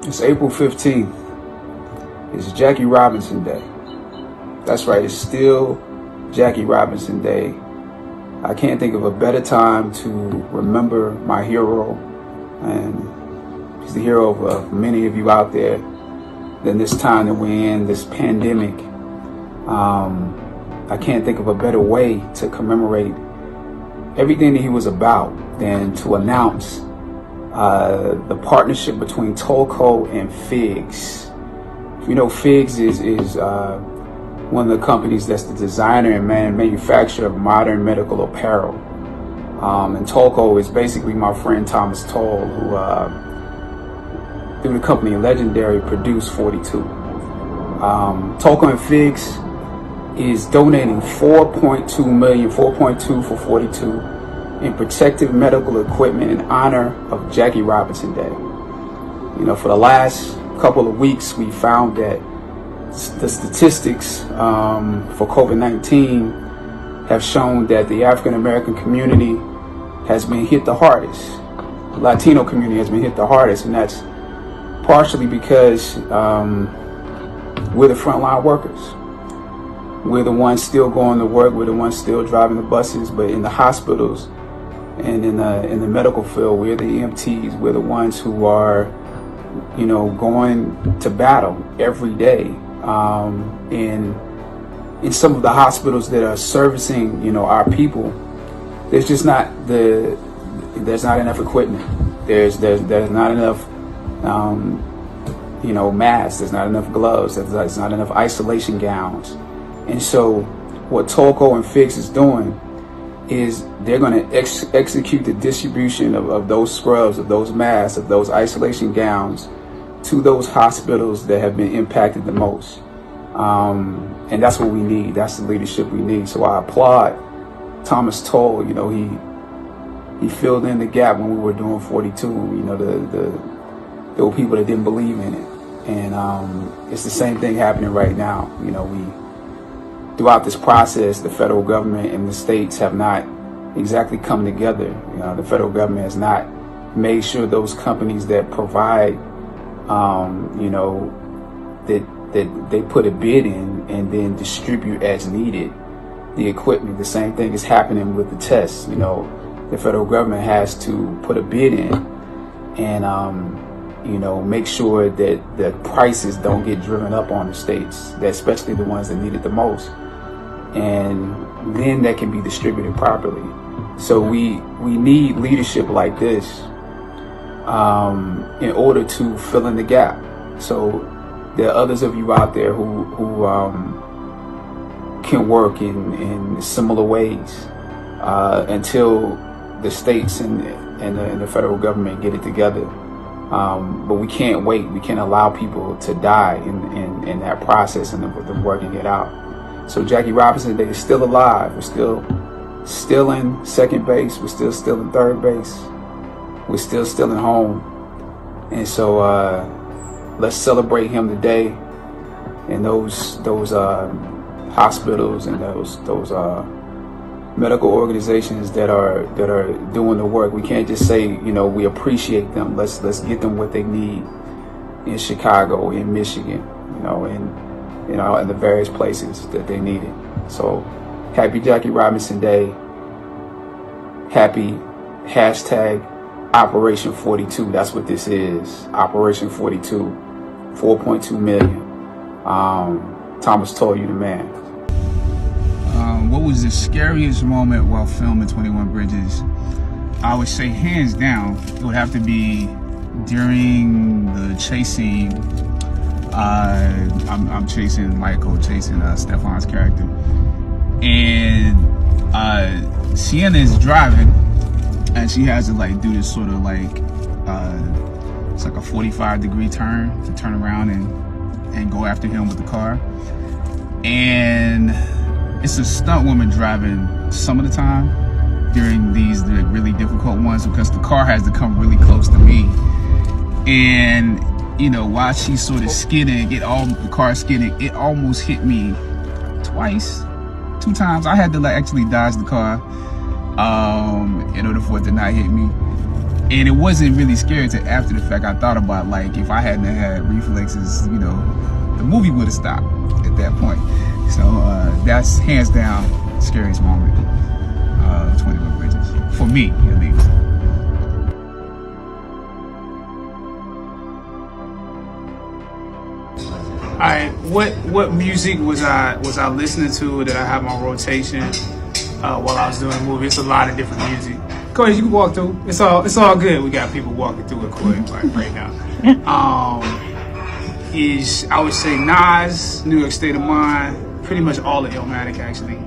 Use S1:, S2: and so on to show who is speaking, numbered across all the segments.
S1: It's April 15th. It's Jackie Robinson Day. That's right, it's still Jackie Robinson Day. I can't think of a better time to remember my hero, and he's the hero of many of you out there, than this time that we're in, this pandemic. I can't think of a better way to commemorate everything that he was about than to announce the partnership between Tolco and Figs. You know, Figs is one of the companies that's the designer and manufacturer of modern medical apparel. And Tolco is basically my friend Thomas Toll, who through the company Legendary produced 42. Tolco and Figs is donating $4.2 million for 42 in protective medical equipment in honor of Jackie Robinson Day. You know, for the last couple of weeks, we found that the statistics for COVID-19 have shown that the African American community has been hit the hardest. The Latino community has been hit the hardest, and that's partially because we're the frontline workers. We're the ones still going to work. We're the ones still driving the buses. But in the hospitals and in the medical field, we're the EMTs. We're the ones who are, you know, going to battle every day. In some of the hospitals that are servicing, you know, our people, there's not enough equipment. There's not enough, you know, masks. There's not enough gloves. There's not enough isolation gowns. And so what Tolco and Figs is doing is they're going to execute the distribution of those scrubs, of those masks, of those isolation gowns to those hospitals that have been impacted the most. And that's what we need. That's the leadership we need. So I applaud Thomas Toll. You know, he filled in the gap when we were doing 42. You know, there were people that didn't believe in it. And it's the same thing happening right now. You know, throughout this process, the federal government and the states have not exactly come together. You know, the federal government has not made sure those companies that provide, you know, that they put a bid in and then distribute as needed the equipment. The same thing is happening with the tests. You know, the federal government has to put a bid in and, you know, make sure that the prices don't get driven up on the states, especially the ones that need it the most. And then that can be distributed properly. So we need leadership like this in order to fill in the gap. So there are others of you out there who can work in similar ways until the states and the federal government get it together. But we can't wait. We can't allow people to die in that process and them working it out. So Jackie Robinson Day is still alive. We're still in second base. We're still in third base. We're still in home. And so let's celebrate him today. And those hospitals and those medical organizations that are doing the work. We can't just say, you know, we appreciate them. Let's get them what they need in Chicago, in Michigan, you know, in the various places that they need it. So happy Jackie Robinson Day. Happy hashtag Operation 42. That's what this is. Operation 42. 4.2 million. Thomas Toll, you the man.
S2: What was the scariest moment while filming 21 Bridges? I would say hands down, it would have to be during the chase scene. I'm chasing Michael, chasing Stefan's character. And Sienna is driving, and she has to like do this sort of like, it's like a 45-degree turn to turn around and go after him with the car. And it's a stunt woman driving some of the time during these really difficult ones because the car has to come really close to me. And, you know, while she's sort of skidding, the car skidding, it almost hit me two times. I had to like actually dodge the car in order for it to not hit me. And it wasn't really scary until after the fact. I thought about, like, if I hadn't had reflexes, you know, the movie would have stopped at that point. So that's hands down scariest moment of 21 Bridges, for me at least.
S3: All right, what music was I listening to that I have on rotation while I was doing the movie? It's a lot of different music. Go ahead, you can walk through. It's all good. We got people walking through it quick right now. I would say Nas, New York State of Mind, pretty much all of Illmatic actually.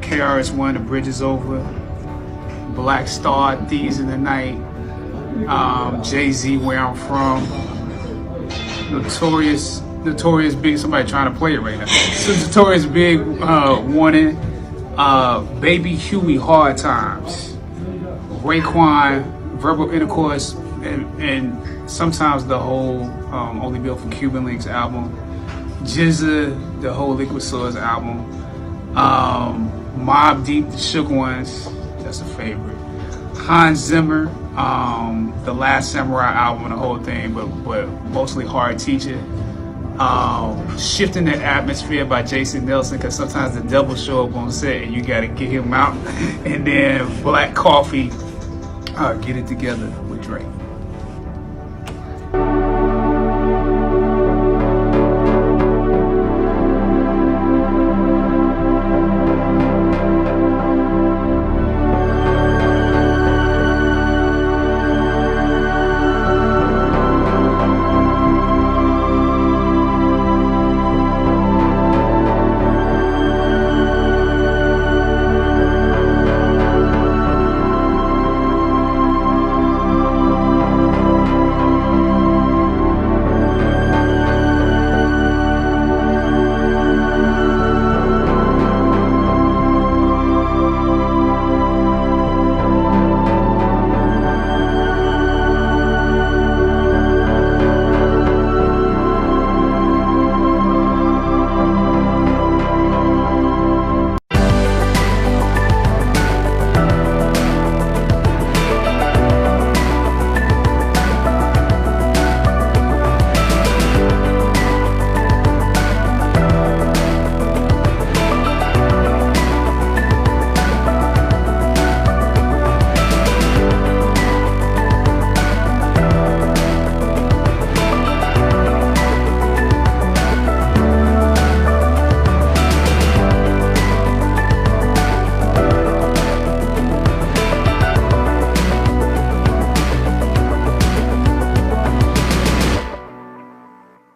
S3: KRS-One, The Bridge Is Over, Black Star, Thieves in the Night, Jay-Z, Where I'm From, Notorious Big, somebody trying to play it right now. So Notorious Big, Warning, Baby Huey, Hard Times, Raekwon, Verbal Intercourse, and sometimes the whole Only Built for Cuban Links album, GZA, the whole Liquid Swords album, Mobb Deep, The Shook Ones, that's a favorite, Hans Zimmer, the Last Samurai album and the whole thing, but mostly Hard Teacher. Shifting the Atmosphere by Jason Nelson, because sometimes the devil show up on set and you got to get him out. And then Black Coffee, Get It Together with Drake.